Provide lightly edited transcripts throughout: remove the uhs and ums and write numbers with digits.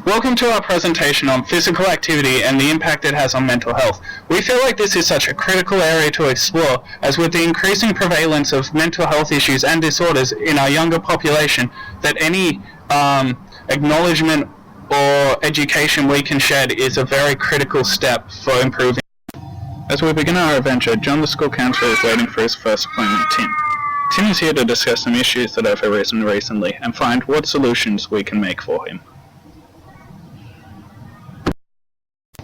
Welcome to our presentation on physical activity and the impact it has on mental health. We feel like this is such a critical area to explore, as with the increasing prevalence of mental health issues and disorders in our younger population, that any acknowledgement or education we can shed is a very critical step for improving. As we begin our adventure, John the school counsellor is waiting for his first appointment, Tim. Tim is here to discuss some issues that have arisen recently and find what solutions we can make for him.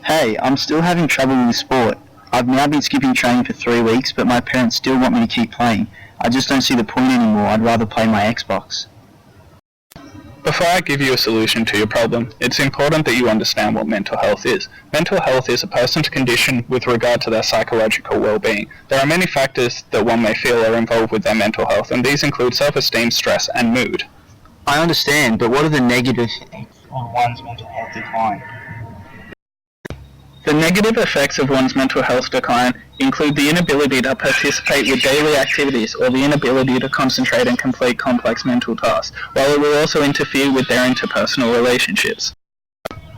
Hey, I'm still having trouble with sport. I've now been skipping training for 3 weeks, but my parents still want me to keep playing. I just don't see the point anymore. I'd rather play my Xbox. Before I give you a solution to your problem, it's important that you understand what mental health is. Mental health is a person's condition with regard to their psychological well-being. There are many factors that one may feel are involved with their mental health, and these include self-esteem, stress, and mood. I understand, but what are the negative effects on one's mental health decline? The negative effects of one's mental health decline include the inability to participate with daily activities or the inability to concentrate and complete complex mental tasks, while it will also interfere with their interpersonal relationships.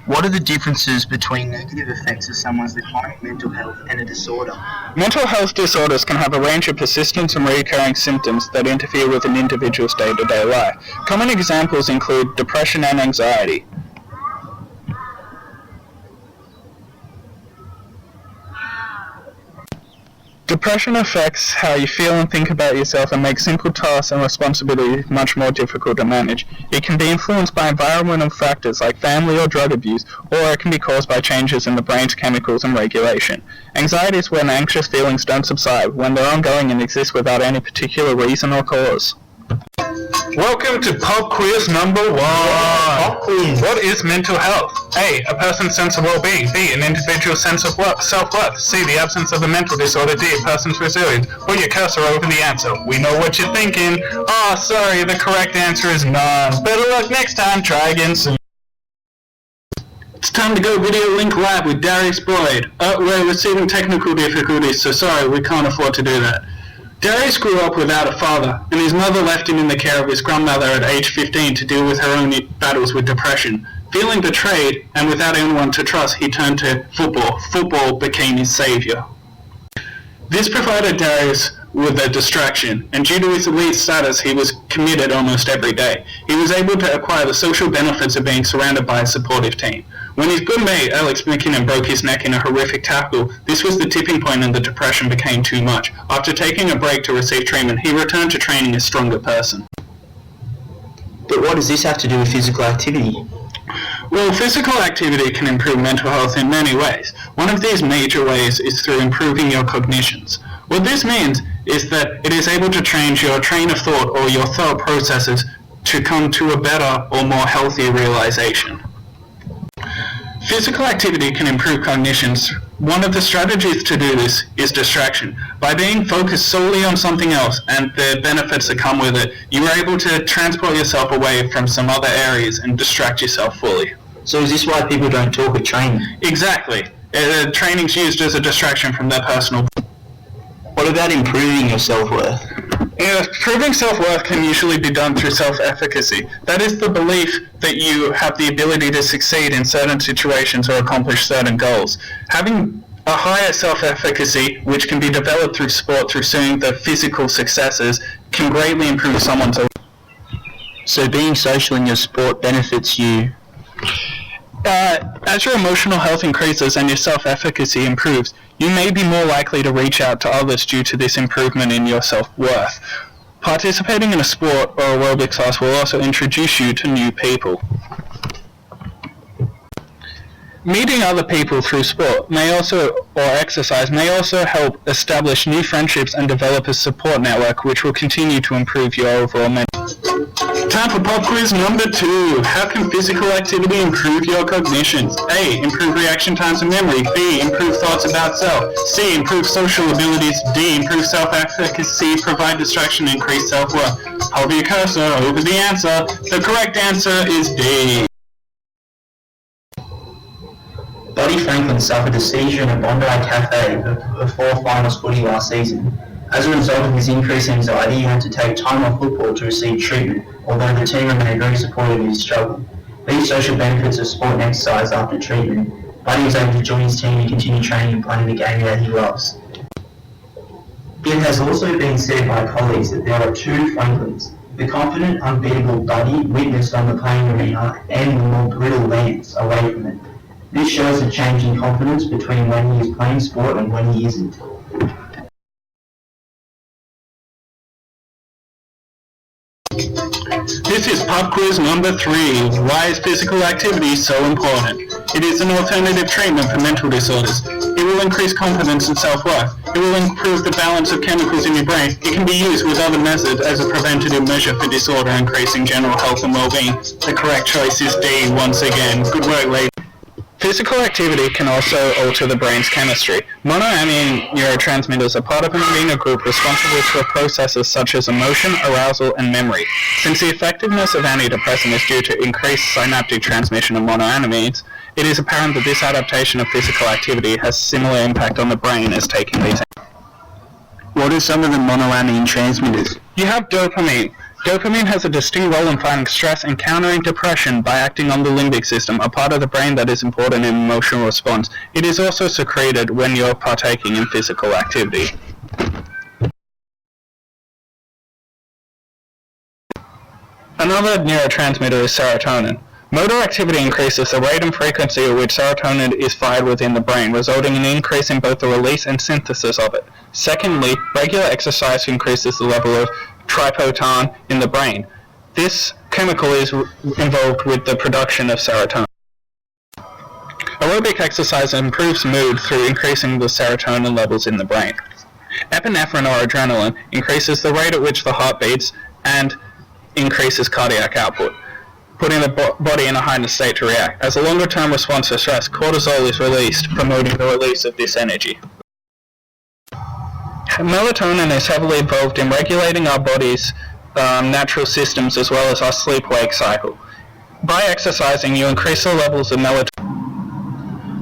What are the differences between negative effects of someone's declining mental health and a disorder? Mental health disorders can have a range of persistent and recurring symptoms that interfere with an individual's day-to-day life. Common examples include depression and anxiety. Depression affects how you feel and think about yourself and makes simple tasks and responsibilities much more difficult to manage. It can be influenced by environmental factors like family or drug abuse, or it can be caused by changes in the brain's chemicals and regulation. Anxiety is when anxious feelings don't subside, when they're ongoing and exist without any particular reason or cause. Welcome to Pop Quiz number 1. Pop quiz. What is mental health? A. A person's sense of well-being. B. An individual's sense of self-worth. C. The absence of a mental disorder. D. A person's resilience. Put your cursor over the answer. We know what you're thinking. Oh, sorry, the correct answer is none. Better luck next time. Try again soon. It's time to go Video Link Lab with Darius Boyd. We're receiving technical difficulties, so sorry, we can't afford to do that. Darius grew up without a father, and his mother left him in the care of his grandmother at age 15 to deal with her own battles with depression. Feeling betrayed, and without anyone to trust, he turned to football. Football became his savior. This provided Darius with a distraction, and due to his elite status, he was committed almost every day. He was able to acquire the social benefits of being surrounded by a supportive team. When his good mate Alex McKinnon broke his neck in a horrific tackle, this was the tipping point and the depression became too much. After taking a break to receive treatment, he returned to training a stronger person. But what does this have to do with physical activity? Well, physical activity can improve mental health in many ways. One of these major ways is through improving your cognitions. What this means is that it is able to change your train of thought or your thought processes to come to a better or more healthy realization. Physical activity can improve cognitions. One of the strategies to do this is distraction. By being focused solely on something else and the benefits that come with it, you are able to transport yourself away from some other areas and distract yourself fully. So is this why people don't talk at training? Exactly. Training's used as a distraction from their personal. What about improving your self-worth? Improving self-worth can usually be done through self-efficacy. That is the belief that you have the ability to succeed in certain situations or accomplish certain goals. Having a higher self-efficacy, which can be developed through sport, through seeing the physical successes, can greatly improve someone's. So being social in your sport benefits you? As your emotional health increases and your self-efficacy improves, you may be more likely to reach out to others due to this improvement in your self-worth. Participating in a sport or aerobics class will also introduce you to new people. Meeting other people through sport or exercise may also help establish new friendships and develop a support network, which will continue to improve your overall mental. Time for pop quiz number 2. How can physical activity improve your cognitions? A. Improve reaction times and memory. B. Improve thoughts about self. C. Improve social abilities. D. Improve self-efficacy, provide distraction, increase self-worth. Hover your cursor over the answer. The correct answer is D. Buddy Franklin suffered a seizure in a Bondi cafe before finals footy last season. As a result of his increased anxiety, he had to take time off football to receive treatment, although the team remained very supportive of his struggle. These social benefits of sport and exercise after treatment, Buddy was able to join his team and continue training and playing the game that he loves. It has also been said by colleagues that there are two Franklins, the confident, unbeatable Buddy witnessed on the playing arena and the more brittle Lance away from it. This shows a change in confidence between when he is playing sport and when he isn't. This is pop quiz number 3. Why is physical activity so important? It is an alternative treatment for mental disorders. It will increase confidence and self-worth. It will improve the balance of chemicals in your brain. It can be used with other methods as a preventative measure for disorder, increasing general health and well-being. The correct choice is D once again. Good work, ladies. Physical activity can also alter the brain's chemistry. Monoamine neurotransmitters are part of an amino group responsible for processes such as emotion, arousal, and memory. Since the effectiveness of antidepressant is due to increased synaptic transmission of monoamines, it is apparent that this adaptation of physical activity has similar impact on the brain as taking these. What are some of the monoamine transmitters? You have dopamine. Dopamine has a distinct role in fighting stress and countering depression by acting on the limbic system, a part of the brain that is important in emotional response. It is also secreted when you're partaking in physical activity. Another neurotransmitter is serotonin. Motor activity increases the rate and frequency at which serotonin is fired within the brain, resulting in an increase in both the release and synthesis of it. Secondly, regular exercise increases the level of tryptophan in the brain. This chemical is involved with the production of serotonin. Aerobic exercise improves mood through increasing the serotonin levels in the brain. Epinephrine or adrenaline increases the rate at which the heart beats and increases cardiac output, putting the body in a heightened state to react. As a longer-term response to stress, cortisol is released, promoting the release of this energy. Melatonin is heavily involved in regulating our body's natural systems as well as our sleep-wake cycle. By exercising, you increase the levels of melatonin.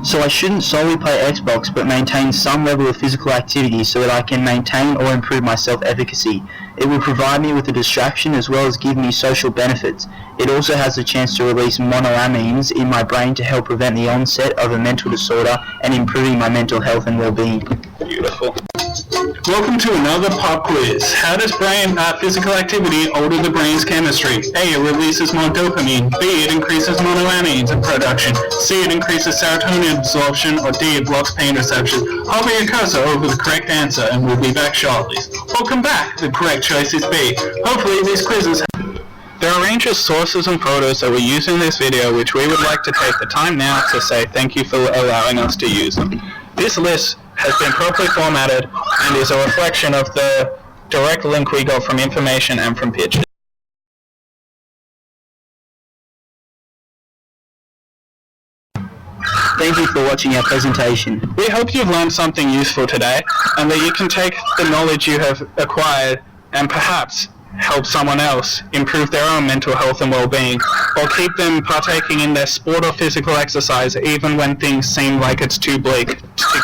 So I shouldn't solely play Xbox but maintain some level of physical activity so that I can maintain or improve my self-efficacy. It will provide me with a distraction as well as give me social benefits. It also has the chance to release monoamines in my brain to help prevent the onset of a mental disorder and improving my mental health and well-being. Beautiful. Welcome to another pop quiz. How does physical activity alter the brain's chemistry? A. It releases more dopamine. B. It increases monoamines production. C. It increases serotonin absorption. Or D. It blocks pain reception. Hover your cursor over the correct answer and we'll be back shortly. Welcome back. The correct choice is B. Hopefully these quizzes. There are a range of sources and photos that we use in this video which we would like to take the time now to say thank you for allowing us to use them. This list has been properly formatted and is a reflection of the direct link we got from information and from pictures. Thank you for watching our presentation. We hope you've learned something useful today and that you can take the knowledge you have acquired and perhaps help someone else improve their own mental health and well-being, or keep them partaking in their sport or physical exercise even when things seem like it's too bleak to